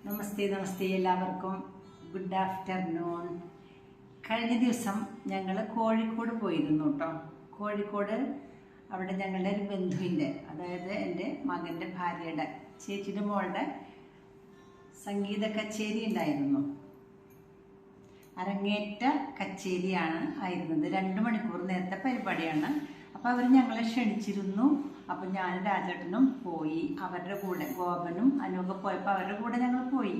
നമസ്തേ എല്ലാവർക്കും good afternoon. കഴിഞ്ഞ ദിവസം ഞങ്ങൾ കോഴിക്കോട് പോയിരുന്നു കേട്ടോ. കോഴിക്കോട് അവിടെ ഞങ്ങളുടെ ഒരു ബന്ധുവിൻ്റെ, അതായത് എൻ്റെ മകൻ്റെ ഭാര്യയുടെ ചേച്ചിയുടെ മോളുടെ സംഗീത കച്ചേരി ഉണ്ടായിരുന്നു. അരങ്ങേറ്റ കച്ചേരിയാണ് ആയിരുന്നത്. 2 മണിക്കൂർ നേരത്തെ പരിപാടിയാണ്. അപ്പോൾ അവർ ഞങ്ങളെ ക്ഷണിച്ചിരുന്നു. അപ്പം ഞാനും രാജേട്ടനും പോയി. അവരുടെ കൂടെ ഗോപനും അനുവൊക്കെ പോയപ്പോൾ അവരുടെ കൂടെ ഞങ്ങൾ പോയി.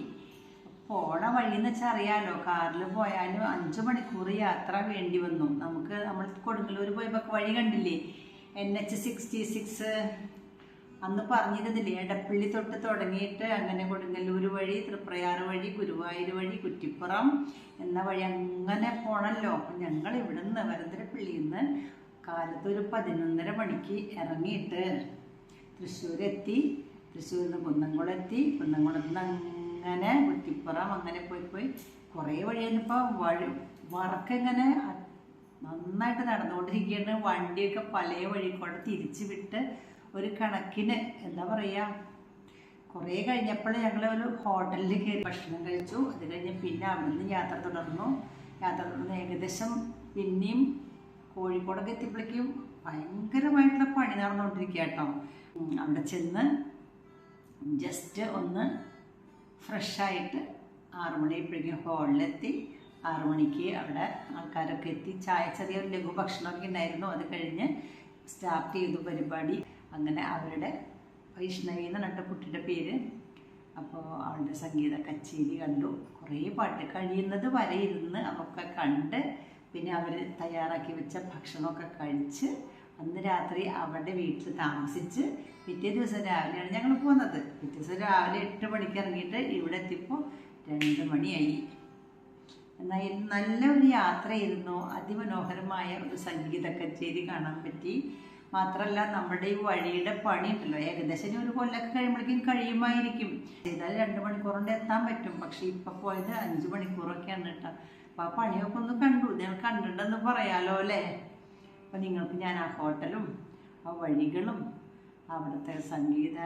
പോണ വഴിയെന്ന് വെച്ചാൽ അറിയാമല്ലോ, കാറിൽ പോയാലും 5 മണിക്കൂർ യാത്ര വേണ്ടി വന്നു നമുക്ക്. നമ്മൾ കൊടുങ്ങല്ലൂർ പോയപ്പോൾ വഴി കണ്ടില്ലേ, NH-66 അന്ന് പറഞ്ഞിരുന്നില്ലേ, എടപ്പള്ളി തൊട്ട് തുടങ്ങിയിട്ട് അങ്ങനെ കൊടുങ്ങല്ലൂർ വഴി, തൃപ്രയാർ വഴി, ഗുരുവായൂർ വഴി, കുറ്റിപ്പുറം എന്ന വഴി അങ്ങനെ പോണല്ലോ. അപ്പം ഞങ്ങൾ ഇവിടുന്ന് വരന്തരപ്പള്ളിയിൽ നിന്ന് കാലത്ത് ഒരു 11:30 മണിക്ക് ഇറങ്ങിയിട്ട് തൃശ്ശൂരെത്തി. തൃശ്ശൂരിൽ നിന്ന് കുന്നംകുളത്തി, കുന്നംകുളത്ത് നിന്ന് അങ്ങനെ കുറ്റിപ്പുറം അങ്ങനെ പോയി കുറേ വഴി കഴിഞ്ഞപ്പോൾ വറക്കിങ്ങനെ നന്നായിട്ട് നടന്നുകൊണ്ടിരിക്കുകയാണ്. വണ്ടിയൊക്കെ പല വഴി കൊണ്ട് തിരിച്ച് വിട്ട് ഒരു കണക്കിന് എന്താ പറയുക. കുറേ കഴിഞ്ഞപ്പോൾ ഞങ്ങൾ ഒരു ഹോട്ടലിൽ കയറി ഭക്ഷണം കഴിച്ചു. അത് കഴിഞ്ഞ് പിന്നെ അവിടെ നിന്ന് യാത്ര തുടർന്നു ഏകദേശം പിന്നെയും കോഴിക്കോടൊക്കെ എത്തിയപ്പോഴേക്കും ഭയങ്കരമായിട്ടുള്ള പണി നടന്നുകൊണ്ടിരിക്കുക കേട്ടോ. അവിടെ ചെന്ന് ജസ്റ്റ് ഒന്ന് ഫ്രഷായിട്ട് 6 മണിയായപ്പോഴേക്കും ഹോളിലെത്തി. 6 മണിക്ക് അവിടെ ആൾക്കാരൊക്കെ എത്തി. ചെറിയൊരു ലഘു ഭക്ഷണമൊക്കെ ഉണ്ടായിരുന്നു. അത് കഴിഞ്ഞ് സ്റ്റാർട്ട് ചെയ്തു പരിപാടി. അങ്ങനെ അവരുടെ വൈഷ്ണവി എന്ന് കുട്ടിയുടെ പേര്. അപ്പോൾ അവളുടെ സംഗീത കച്ചേരി കണ്ടു. കുറേ പാട്ട് കഴിയുന്നത് വരെ ഇരുന്ന് അതൊക്കെ കണ്ട് പിന്നെ അവർ തയ്യാറാക്കി വെച്ച ഭക്ഷണമൊക്കെ കഴിച്ച് അന്ന് രാത്രി അവരുടെ വീട്ടിൽ താമസിച്ച് പിറ്റേ ദിവസം രാവിലെയാണ് ഞങ്ങൾ പോകുന്നത്. പിറ്റേ ദിവസം രാവിലെ 8 മണിക്ക് ഇറങ്ങിയിട്ട് ഇവിടെ എത്തിയപ്പോൾ 2 മണിയായി. എന്നാൽ നല്ലൊരു യാത്രയായിരുന്നു. അതിമനോഹരമായ ഒരു സംഗീത കച്ചേരി കാണാൻ പറ്റി. മാത്രമല്ല നമ്മുടെ ഈ വഴിയുടെ പണി ഉണ്ടല്ലോ, ഏകദേശം ഒരു കൊല്ലമൊക്കെ കഴിയുമ്പോഴേക്കും കഴിയുമായിരിക്കും. ചെയ്താൽ 2 മണിക്കൂർ കൊണ്ട് എത്താൻ പറ്റും. പക്ഷേ ഇപ്പം പോയത് 5 മണിക്കൂറൊക്കെയാണ് കേട്ടോ. അപ്പോൾ ആ പണിയൊക്കെ ഒന്ന് കണ്ടു. നിങ്ങൾ കണ്ടിട്ടുണ്ടെന്ന് പറയാലോ അല്ലേ. അപ്പം നിങ്ങൾക്ക് ഞാൻ ആ ഹോട്ടലും ആ വഴികളും അവിടുത്തെ സംഗീത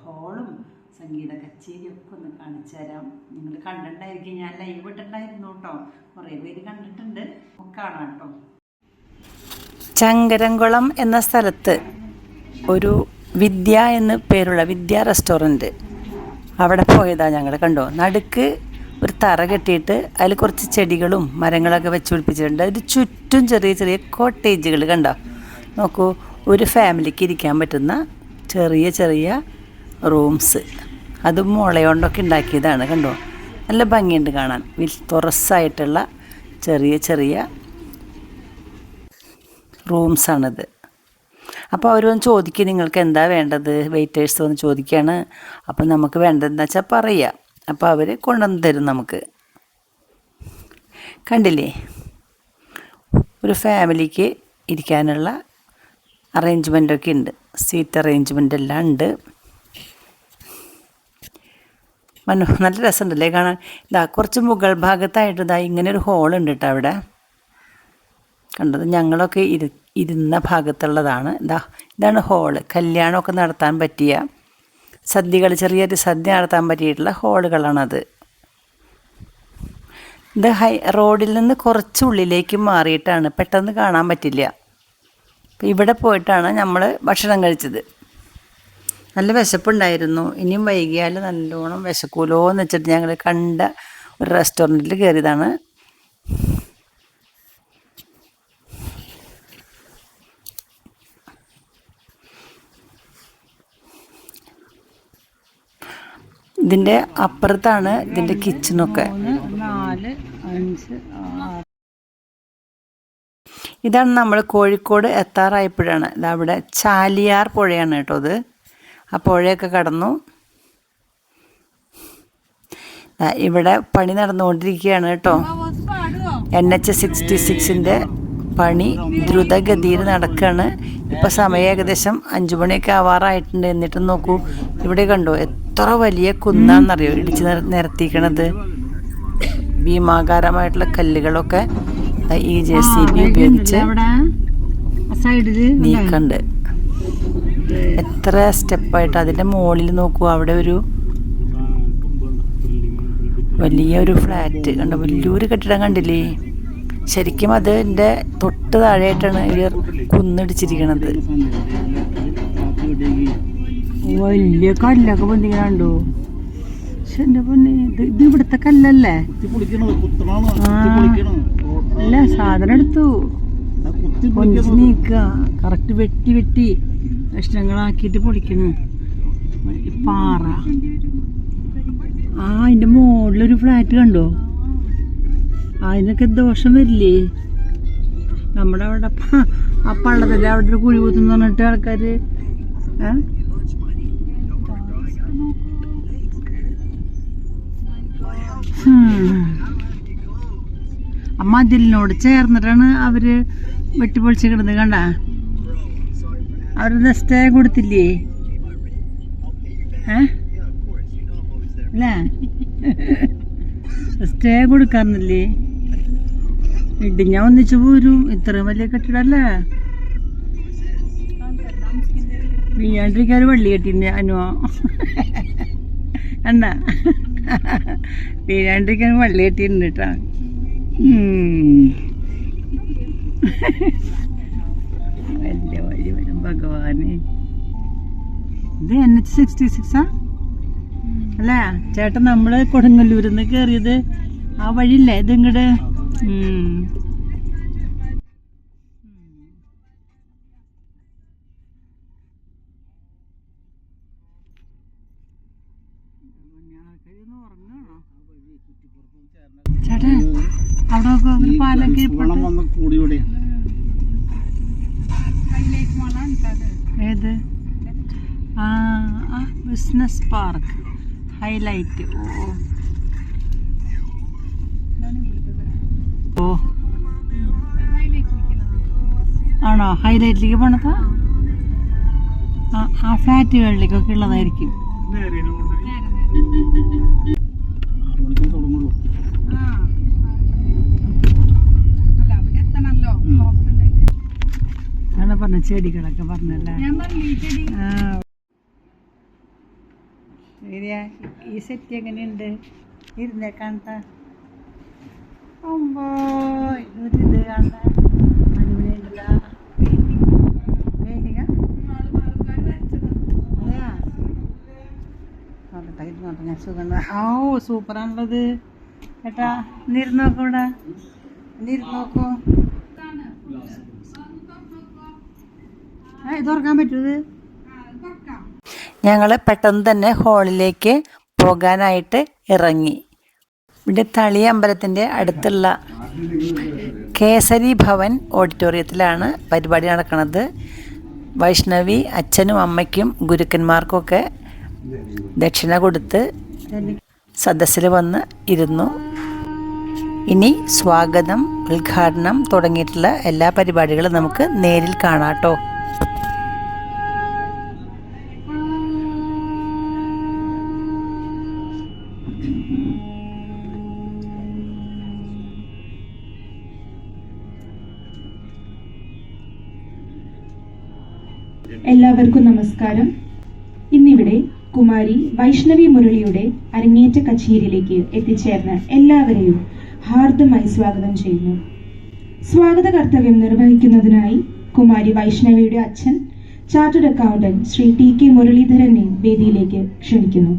ഹോളും സംഗീത കച്ചേരിയൊക്കെ ഒന്ന് കാണിച്ചു തരാം. നിങ്ങൾ കണ്ടിട്ടുണ്ടായിരിക്കും, ഞാൻ ലൈവ് ഇട്ടിട്ടുണ്ടായിരുന്നു കേട്ടോ. കുറേ പേര് കണ്ടിട്ടുണ്ട്. കാണാം കേട്ടോ. ചങ്കരംകുളം എന്ന സ്ഥലത്ത് ഒരു വിദ്യ എന്ന് പേരുള്ള വിദ്യ റെസ്റ്റോറൻറ്റ്, അവിടെ പോയതാണ് ഞങ്ങൾ. കണ്ടോ, നടുക്ക് ഒരു തറ കെട്ടിയിട്ട് അതിൽ കുറച്ച് ചെടികളും മരങ്ങളൊക്കെ വെച്ച് പിടിപ്പിച്ചിട്ടുണ്ട്. അതിന് ചുറ്റും ചെറിയ ചെറിയ കോട്ടേജുകൾ കണ്ടോ. നോക്കൂ, ഒരു ഫാമിലിക്ക് ഇരിക്കാൻ പറ്റുന്ന ചെറിയ ചെറിയ റൂംസ്. അതും മുളയോണ്ടൊക്കെ ഉണ്ടാക്കിയതാണ്. കണ്ടോ, നല്ല ഭംഗിയുണ്ട് കാണാൻ. തുറസ്സായിട്ടുള്ള ചെറിയ ചെറിയ റൂംസാണിത്. അപ്പോൾ അവർ വന്ന് ചോദിക്കുക, നിങ്ങൾക്ക് എന്താ വേണ്ടത്, വെയിറ്റേഴ്സ് വന്ന് ചോദിക്കുകയാണ്. അപ്പം നമുക്ക് വേണ്ടതെന്ന് വെച്ചാൽ പറയുക. അപ്പോൾ അവർ കൊണ്ടുവന്ന് തരും നമുക്ക്. കണ്ടില്ലേ, ഒരു ഫാമിലിക്ക് ഇരിക്കാനുള്ള അറേഞ്ച്മെൻറ്റൊക്കെ ഉണ്ട്. സീറ്റ് അറേഞ്ച്മെൻ്റ് എല്ലാം ഉണ്ട്. നല്ല രസമുണ്ടല്ലേ കാണാൻ. കുറച്ച് മുകൾ ഭാഗത്തായിട്ട് ഇങ്ങനെ ഒരു ഹോളുണ്ട് കേട്ടോ അവിടെ. കണ്ടത് ഞങ്ങളൊക്കെ ഇരുന്ന ഭാഗത്തുള്ളതാണ്. ഇതാണ് ഹോള്. കല്യാണമൊക്കെ നടത്താൻ പറ്റിയ സദ്യകൾ, ചെറിയൊരു സദ്യ നടത്താൻ പറ്റിയിട്ടുള്ള ഹോളുകളാണത്. ഇത് റോഡിൽ നിന്ന് കുറച്ച് ഉള്ളിലേക്ക് മാറിയിട്ടാണ്, പെട്ടെന്ന് കാണാൻ പറ്റില്ല. അപ്പോൾ ഇവിടെ പോയിട്ടാണ് നമ്മൾ ഭക്ഷണം കഴിച്ചത്. നല്ല വിശപ്പുണ്ടായിരുന്നു. ഇനിയും വൈകിയാൽ നല്ലോണം വിശക്കൂലോ എന്ന് വെച്ചിട്ട് ഞങ്ങൾ കണ്ട ഒരു റെസ്റ്റോറൻറ്റിൽ കയറിയതാണ്. ഇതിൻ്റെ അപ്പുറത്താണ് ഇതിൻ്റെ കിച്ചണൊക്കെ. 4, 5, 6. ഇതാണ് നമ്മൾ കോഴിക്കോട് എത്താറായപ്പോഴാണ്. ഇതവിടെ ചാലിയാർ പുഴയാണ് കേട്ടോ ഇത്. ആ പുഴയൊക്കെ കടന്നു. ഇവിടെ പണി നടന്നുകൊണ്ടിരിക്കുകയാണ് കേട്ടോ. NH-66 പണി ദ്രുതഗതിയിൽ നടക്കുകയാണ്. ഇപ്പോൾ സമയം ഏകദേശം 5 മണിയൊക്കെ ആവാറായിട്ടുണ്ട്. എന്നിട്ട് നോക്കൂ, ഇവിടെ കണ്ടോ എത്ര വലിയ കുന്നാന്നറിയോ ഇടിച്ച് നിരത്തിക്കണത്. ഭീമാകാരമായിട്ടുള്ള കല്ലുകളൊക്കെ ഈ JCB ഉപയോഗിച്ച് നീക്കണ്ട്. എത്ര സ്റ്റെപ്പായിട്ട് അതിൻ്റെ മുകളിൽ നോക്കൂ. അവിടെ ഒരു വലിയൊരു ഫ്ലാറ്റ് കണ്ട, വലിയൊരു കെട്ടിടം കണ്ടില്ലേ? ശരിക്കും അതിൻ്റെ തൊട്ട് താഴെയായിട്ടാണ് ഇവർ കുന്നിടിച്ചിരിക്കണത്. വലിയ കല്ലൊക്കെ പൊന്തിക്കണുണ്ടോ? എന്റെ പൊന്നെ, ഇത് ഇവിടുത്തെ കല്ലല്ലേ? അല്ല, സാധനം എടുത്തു പൊന്തിച്ച് നീക്കുക. കറക്റ്റ് വെട്ടി വെട്ടി കഷ്ണങ്ങളാക്കിയിട്ട് പൊടിക്കണം. പാറ. അതിന്റെ മുകളിലൊരു ഫ്ലാറ്റ് കണ്ടോ? അതിനൊക്കെ ദോഷം വരില്ലേ? നമ്മുടെ അവിടെ ആ പള്ളത്തിൻ്റെ അവിടെ ഒരു കുഴി കുത്തുന്ന് പറഞ്ഞിട്ട് ആൾക്കാര് ആ മതിലിനോട് ചേർന്നിട്ടാണ് അവര് വെട്ടിപ്പൊളിച്ച് കിടന്നത്. കണ്ട, അവരുടെ സ്റ്റേ കൊടുത്തില്ലേ? അല്ലേ? സ്റ്റേ കൊടുക്കാറില്ലേ? ഇടിഞ്ഞ ഒന്നിച്ചു പോരും. ഇത്രയും വലിയ കെട്ടിടല്ലേ? വീഴാണ്ടിരിക്കാൻ ഒരു വള്ളി കെട്ടിന്റെ അനുവ കണ്ട, വീഴാണ്ടിരിക്കാൻ വള്ളി കെട്ടിയിട്ടുണ്ട് കേട്ടാ. വലിയ വലിയ വരും ഭഗവാന്. ഇത് NH66 അല്ലേ ചേട്ടൻ? നമ്മള് കൊടുങ്ങല്ലൂരിൽ നിന്ന് കയറിയത് ആ വഴിയില്ലേ? ഇത് ഇങ്ങോട്ട് ചേട്ടാ അവിടെ ഒരു പാലം ഏത്? Business park highlight. ഓ ആണോ? ഹൈലൈറ്റിലേക്ക് പോണതാ? ആ ഫ്ലാറ്റുകളിലേക്കൊക്കെ ഉള്ളതായിരിക്കും. ആണ് പറഞ്ഞ ചെടികളൊക്കെ പറഞ്ഞല്ലേ? ഈ സെറ്റ് എങ്ങനെയുണ്ട്? ഇരുന്നേ കാണത്ത ഇത് കാണ അടിപൊളിയുണ്ടല്ലോ. ഞാൻ സുഖം. ഓ സൂപ്പറാണുള്ളത് ചേട്ടാ. നീരുന്ന് നോക്കൂ, ഇവിടെ നീരുന്ന് നോക്കൂ. ഇത് തുറക്കാൻ പറ്റൂത്? ഞങ്ങൾ പെട്ടെന്ന് തന്നെ ഹാളിലേക്ക് പോകാനായിട്ട് ഇറങ്ങി. ഇവിടെ തളി അമ്പലത്തിൻ്റെ അടുത്തുള്ള കേസരി ഭവൻ ഓഡിറ്റോറിയത്തിലാണ് പരിപാടി നടക്കുന്നത്. വൈഷ്ണവി അച്ഛനും അമ്മയ്ക്കും ഗുരുക്കന്മാർക്കൊക്കെ ദക്ഷിണ കൊടുത്ത് സദസ്സിൽ വന്ന് ഇരുന്നു. ഇനി സ്വാഗതം, ഉദ്ഘാടനം തുടങ്ങിയിട്ടുള്ള എല്ലാ പരിപാടികളും നമുക്ക് നേരിൽ കാണാം കേട്ടോ. എല്ലാവർക്കും നമസ്കാരം. ഇന്നിവിടെ കുമാരി വൈഷ്ണവി മുരളിയുടെ അരങ്ങേറ്റ കച്ചേരിയിലേക്ക് എത്തിച്ചേർന്ന എല്ലാവരെയും ഹാർദമായി സ്വാഗതം ചെയ്യുന്നു. സ്വാഗത കർത്തവ്യം നിർവഹിക്കുന്നതിനായി കുമാരി വൈഷ്ണവിയുടെ അച്ഛൻ ചാർട്ടേഡ് അക്കൗണ്ടന്റ് ശ്രീ TK മുരളീധരനെ വേദിയിലേക്ക് ക്ഷണിക്കുന്നു.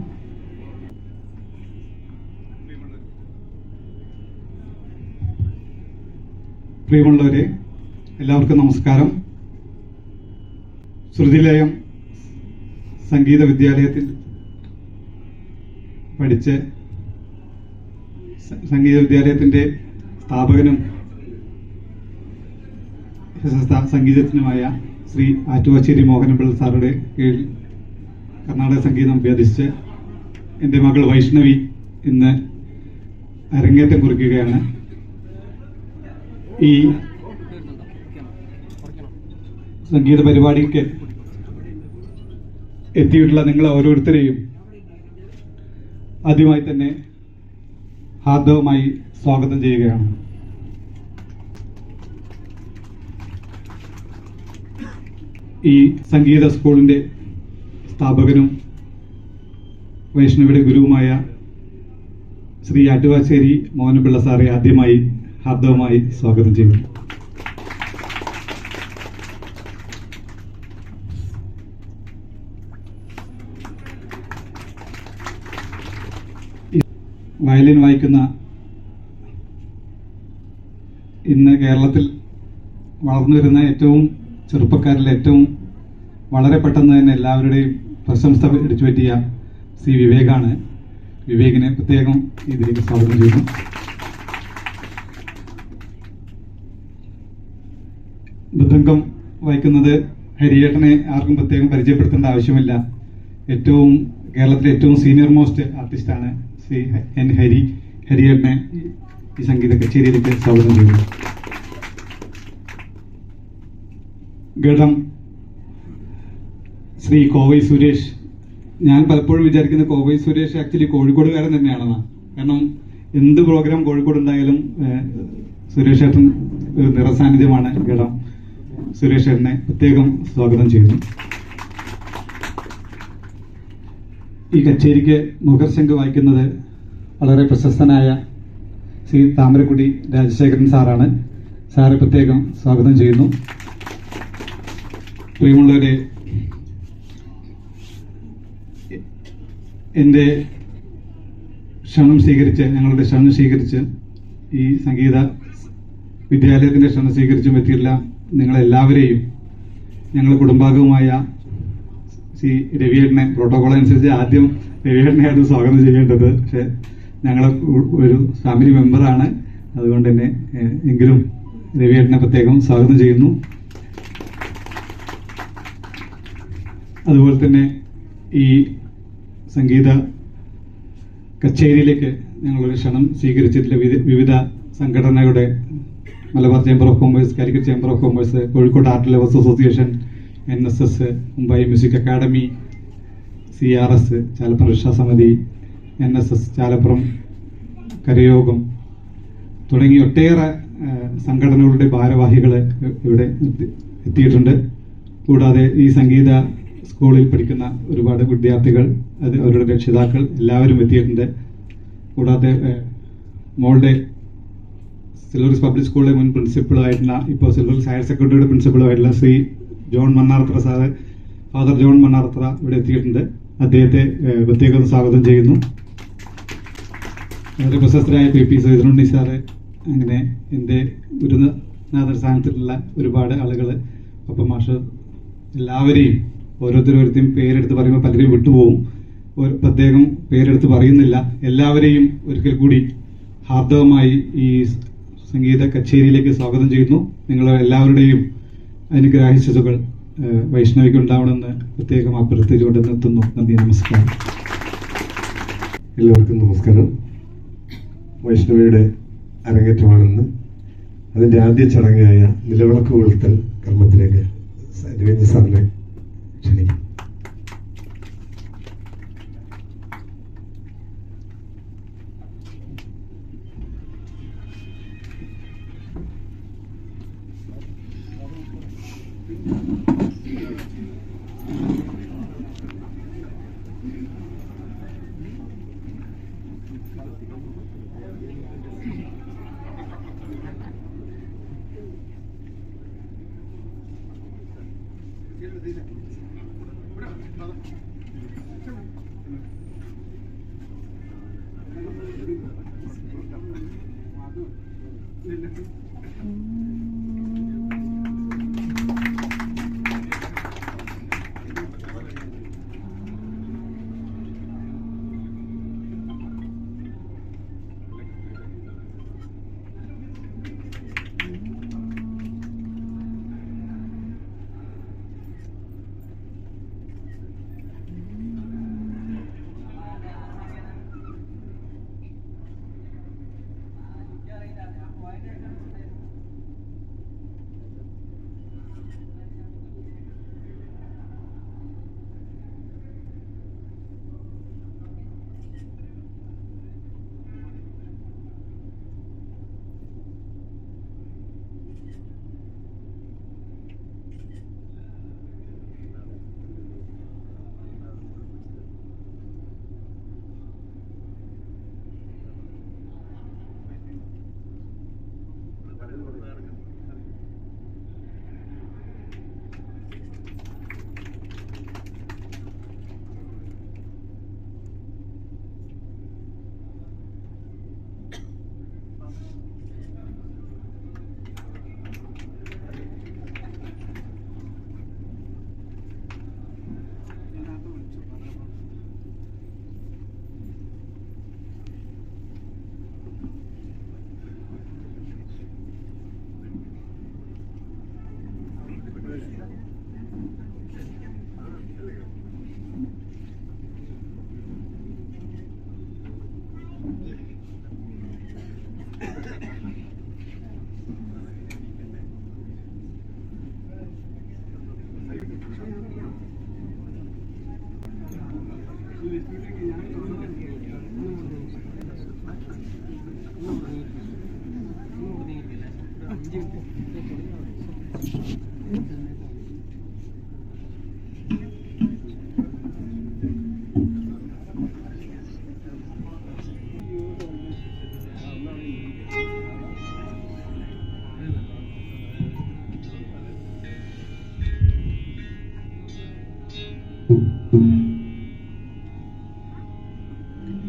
പ്രിയമുള്ളവരെ, എല്ലാവർക്കും നമസ്കാരം. ശ്രുതിലയം സംഗീത വിദ്യാലയത്തിൽ പഠിച്ച് സംഗീത വിദ്യാലയത്തിൻ്റെ സ്ഥാപകനും സംഗീതജ്ഞനുമായ ശ്രീ ആറ്റുവാശ്ശേരി മോഹനപിള്ള സാറുടെ കീഴിൽ കർണാടക സംഗീതം അഭ്യസിച്ച് എൻ്റെ മകൾ വൈഷ്ണവി ഇന്ന് അരങ്ങേറ്റം കുറിക്കുകയാണ്. ഈ സംഗീത പരിപാടിക്ക് എത്തിയിട്ടുള്ള നിങ്ങളെ ഓരോരുത്തരെയും ആദ്യമായി തന്നെ ഹാർദവമായി സ്വാഗതം ചെയ്യുകയാണ്. ഈ സംഗീത സ്കൂളിൻ്റെ സ്ഥാപകനും വൈഷ്ണവിയുടെ ഗുരുവുമായ ശ്രീ ആറ്റുവാശ്ശേരി മോഹനപിള്ള സാറെ ആദ്യമായി ഹാർദവമായി സ്വാഗതം ചെയ്യുന്നു. വയലിൻ വായിക്കുന്ന ഇന്ന് കേരളത്തിൽ വളർന്നു വരുന്ന ഏറ്റവും ചെറുപ്പക്കാരിൽ ഏറ്റവും വളരെ പെട്ടെന്ന് തന്നെ എല്ലാവരുടെയും പ്രശംസ പിടിച്ചു പറ്റിയ ശ്രീ വിവേകാണ്. വിവേകിനെ പ്രത്യേകം ഇതിലേക്ക് സ്വാഗതം ചെയ്യുന്നു. മൃദംഗം വായിക്കുന്നത് ഹരിയേട്ടനെ ആർക്കും പ്രത്യേകം പരിചയപ്പെടുത്തേണ്ട ആവശ്യമില്ല. കേരളത്തിലെ ഏറ്റവും സീനിയർ മോസ്റ്റ് ആർട്ടിസ്റ്റാണ് ശ്രീ എൻ ഹരിയേട്ടനെ ഈ സംഗീത കച്ചേരിയിലേക്ക് സ്വാഗതം ചെയ്യുന്നു. ഗഡം ശ്രീ കോവൈ സുരേഷ്. ഞാൻ പലപ്പോഴും വിചാരിക്കുന്ന കോവൈ സുരേഷ് ആക്ച്വലി കോഴിക്കോടുകാരൻ തന്നെയാണെന്നാണ്. കാരണം എന്ത് പ്രോഗ്രാം കോഴിക്കോട് ഉണ്ടായാലും സുരേഷ് ഏട്ടൻ ഒരു നിറസാന്നിധ്യമാണ്. ഗഡം സുരേഷ് ഏട്ടനെ പ്രത്യേകം സ്വാഗതം ചെയ്യുന്നു. ഈ കച്ചേരിക്ക് മുഖർശങ്ക് വായിക്കുന്നത് വളരെ പ്രശസ്തനായ ശ്രീ താമരക്കുടി രാജശേഖരൻ സാറാണ്. സാറെ പ്രത്യേകം സ്വാഗതം ചെയ്യുന്നു. പ്രിയമുള്ളവരെ, എൻ്റെ ഞങ്ങളുടെ ക്ഷണം സ്വീകരിച്ച് ഈ സംഗീത വിദ്യാലയത്തിൻ്റെ ക്ഷണം സ്വീകരിച്ചും എത്തിയില്ല നിങ്ങളെല്ലാവരെയും ഞങ്ങളുടെ കുടുംബാംഗവുമായ ശ്രീ രവിയേട്ടനെ പ്രോട്ടോകോൾ അനുസരിച്ച് ആദ്യം രവിയേട്ടനെയാണ് സ്വാഗതം ചെയ്യേണ്ടത്. പക്ഷെ ഞങ്ങളെ ഒരു ഫാമിലി മെമ്പറാണ്, അതുകൊണ്ട് തന്നെ എങ്കിലും രവിയേട്ടനെ പ്രത്യേകം സ്വാഗതം ചെയ്യുന്നു. അതുപോലെ തന്നെ ഈ സംഗീത കച്ചേരിയിലേക്ക് ഞങ്ങളൊരു ക്ഷണം സ്വീകരിച്ചിട്ടുള്ള വിവിധ സംഘടനയുടെ Malabar chamber of commerce, Calicut chamber of commerce, Kozhikode art lovers association, NSS, Mumbai music academy, CRS Chalappuram രക്ഷാസമിതി, NSS ചാലപ്പുറം കരയോഗം തുടങ്ങി ഒട്ടേറെ സംഘടനകളുടെ ഭാരവാഹികൾ ഇവിടെ എത്തിയിട്ടുണ്ട്. കൂടാതെ ഈ സംഗീത സ്കൂളിൽ പഠിക്കുന്ന ഒരുപാട് വിദ്യാർത്ഥികൾ, അവരുടെ രക്ഷിതാക്കൾ എല്ലാവരും എത്തിയിട്ടുണ്ട്. കൂടാതെ മോളുടെ സിൽവർ ഹിൽസ് പബ്ലിക് സ്കൂളിലെ മുൻ പ്രിൻസിപ്പളായിട്ടുള്ള, ഇപ്പോൾ സിൽവർ ഹിൽസ് ഹയർ സെക്കൻഡറിയുടെ പ്രിൻസിപ്പളുമായിട്ടുള്ള Shri John Mannarthra sir, father John Mannarthra ഇവിടെ എത്തിയിട്ടുണ്ട്. അദ്ദേഹത്തെ പ്രത്യേകം സ്വാഗതം ചെയ്യുന്നു. വളരെ പ്രശസ്തരായ PP സൈദുണ്ണി സാറ്, അങ്ങനെ എൻ്റെ ഗുരുനാഥ സ്ഥാനത്തിലുള്ള ഒരുപാട് ആളുകൾ, ഒപ്പം മാഷ്, എല്ലാവരെയും ഓരോരുത്തരും പേരെടുത്ത് പറയുമ്പോൾ പലരെയും വിട്ടുപോകും. പ്രത്യേകം പേരെടുത്ത് പറയുന്നില്ല. എല്ലാവരെയും ഒരിക്കൽ കൂടി ഹാർദവമായി ഈ സംഗീത കച്ചേരിയിലേക്ക് സ്വാഗതം ചെയ്യുന്നു. നിങ്ങൾ എല്ലാവരുടെയും അനുഗ്രഹാശിസുകൾ വൈഷ്ണവിക്ക് ഉണ്ടാവണമെന്ന് പ്രത്യേകം അഭ്യർത്ഥിച്ചുകൊണ്ട് നിർത്തുന്നു. നന്ദി, നമസ്കാരം. എല്ലാവർക്കും നമസ്കാരം. വൈഷ്ണവിയുടെ അരങ്ങേറ്റമാണെന്ന് അതിൻ്റെ ആദ്യ ചടങ്ങായ നിലവിളക്ക് കൊളുത്തൽ കർമ്മത്തിലേക്ക് രവീന്ദ്ര സാറിനെ ക്ഷണിക്കും.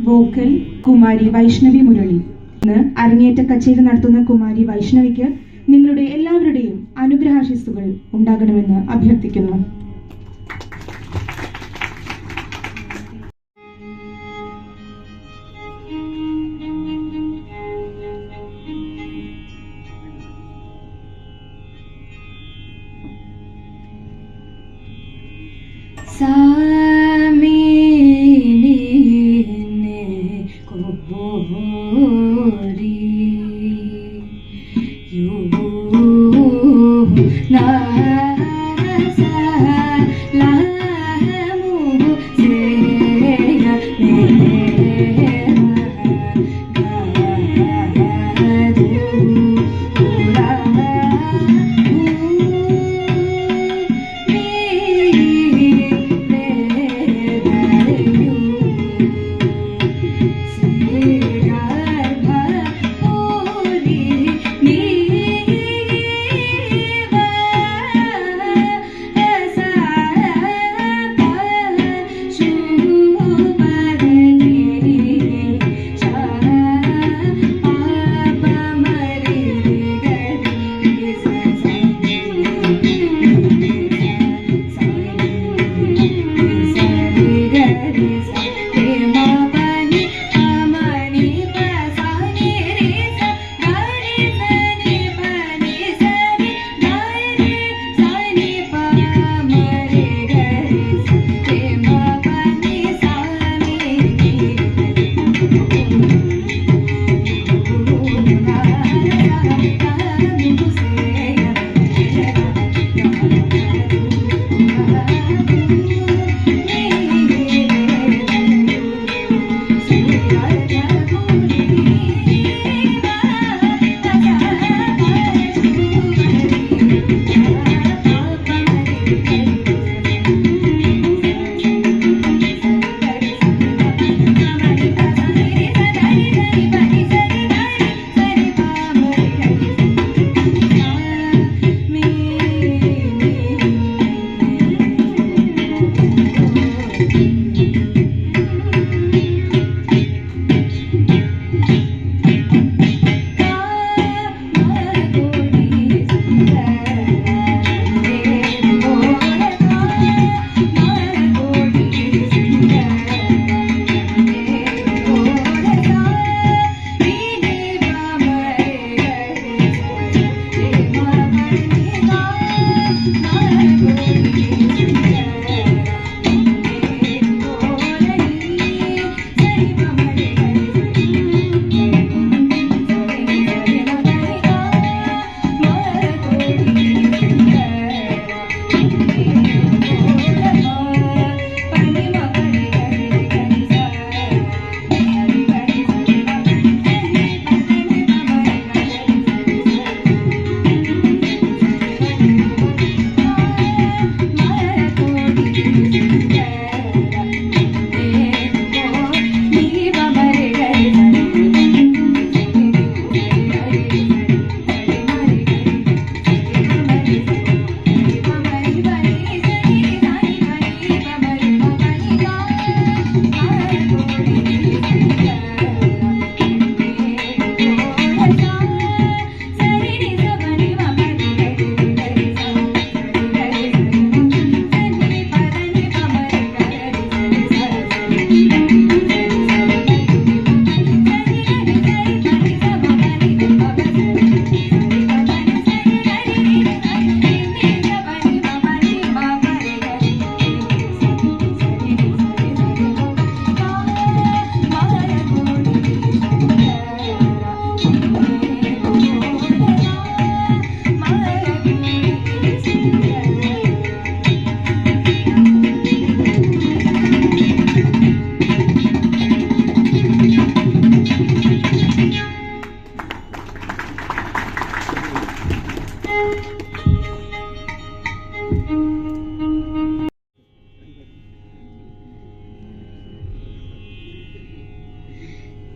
വോക്കൽ കുമാരി വൈഷ്ണവി മുരളി. ഇന്ന് അരങ്ങേറ്റ കച്ചേരി നടത്തുന്ന കുമാരി വൈഷ്ണവിക്ക് നിങ്ങളുടെ എല്ലാവരുടെയും അനുഗ്രഹാശിസ്സുകൾ ഉണ്ടാകണമെന്ന് അഭ്യർത്ഥിക്കുന്നു. Yeah.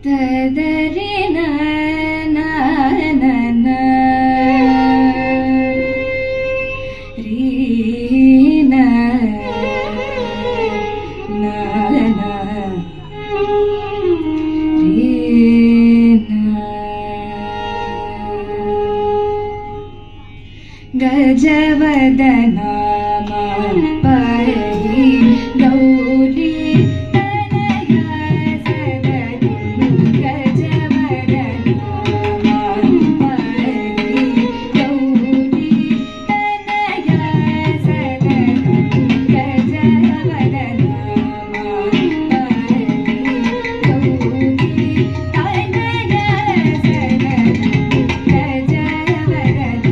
ತದರಿನ ರೀನ ಗಜವದನ ಪರಿ ಗೌರಿ ತನಯ ಸದರಿ ಗಜವದನ ಪರಿ ಗೌರಿ ತನಯ ಸದರಿ ಗಜವದನ ಪರಿ ಗೌರಿ ತನಯ ಸದರಿ ಗಜವದನ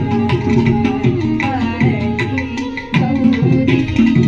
ಗೌರಿ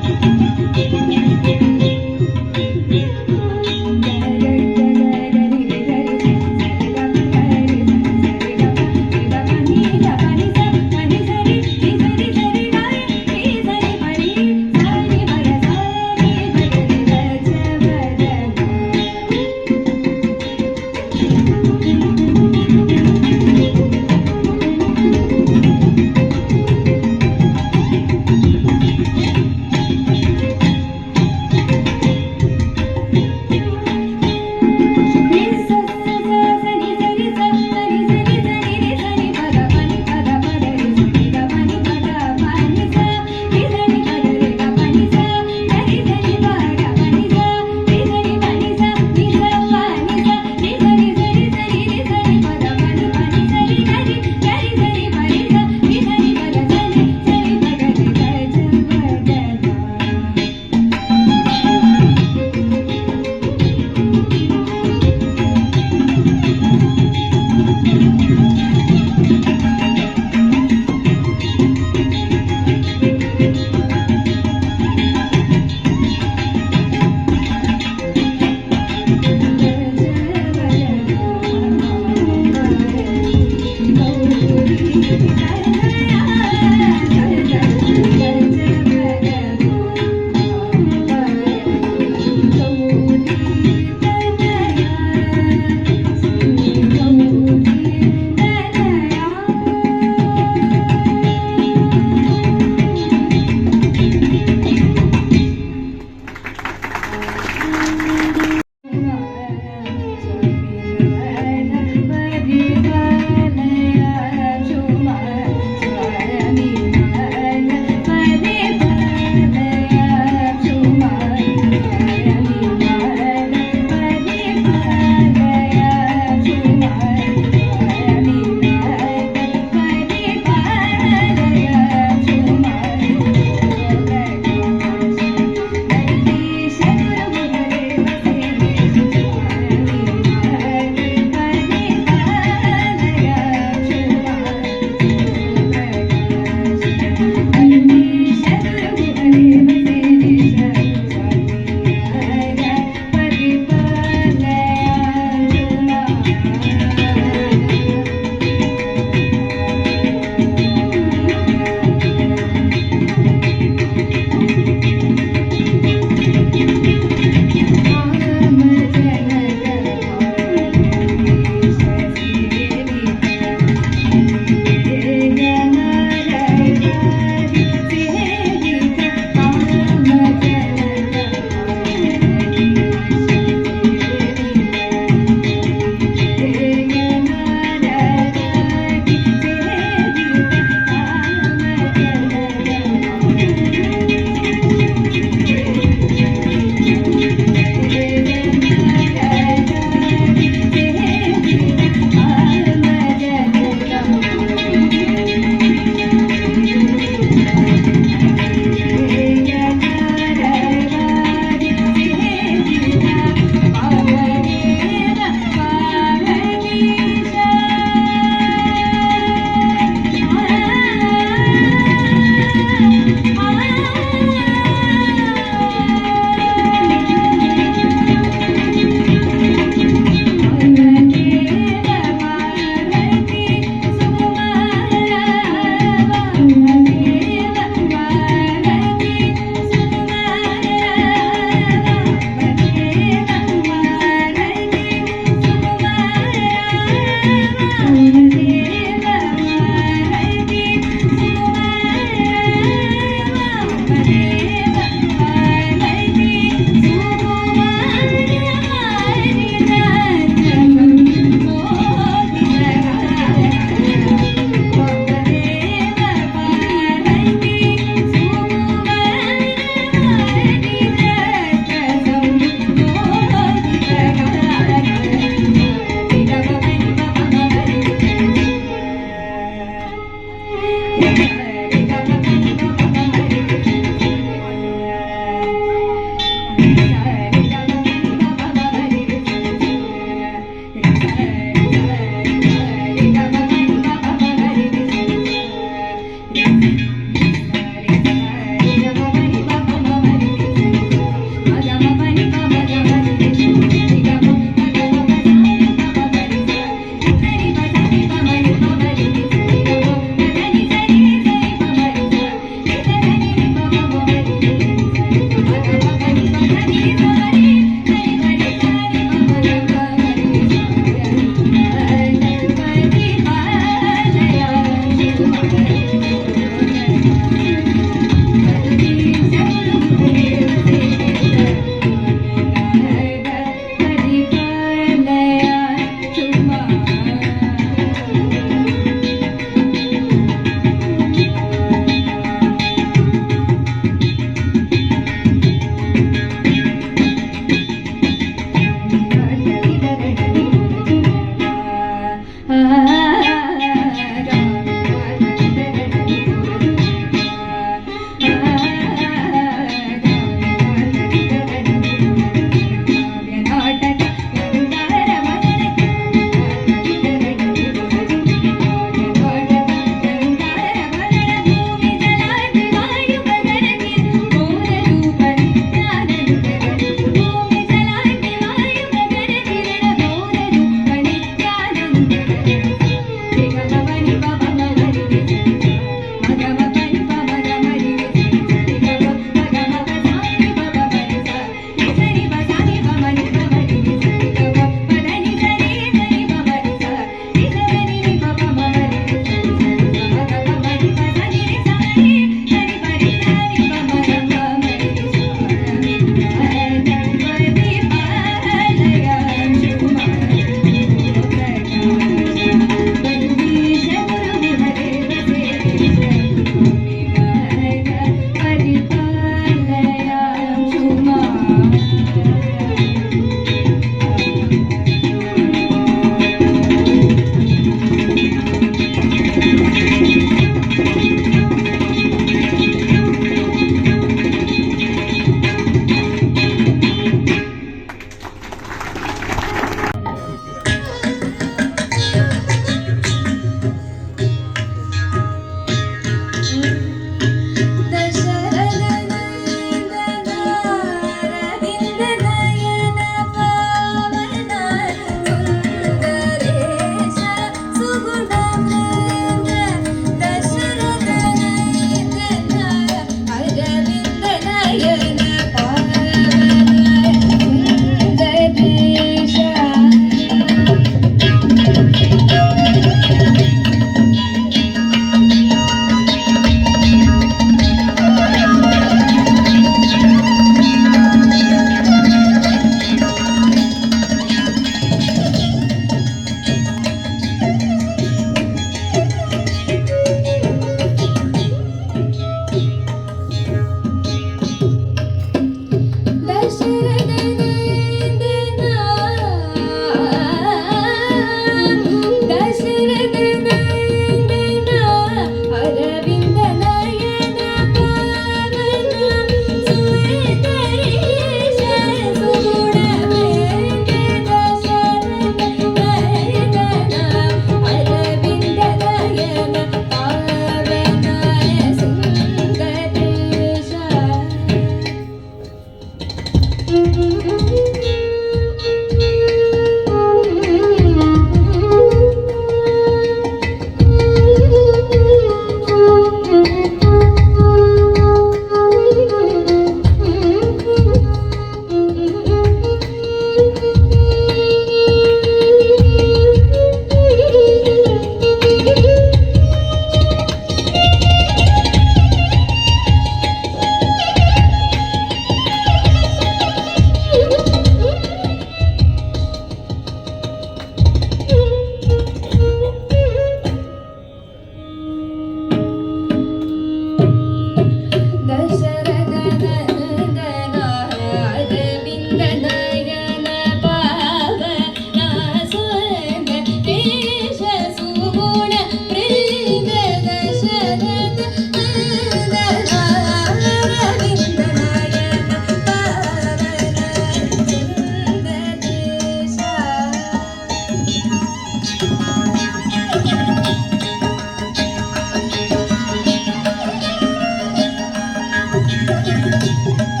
Thank you.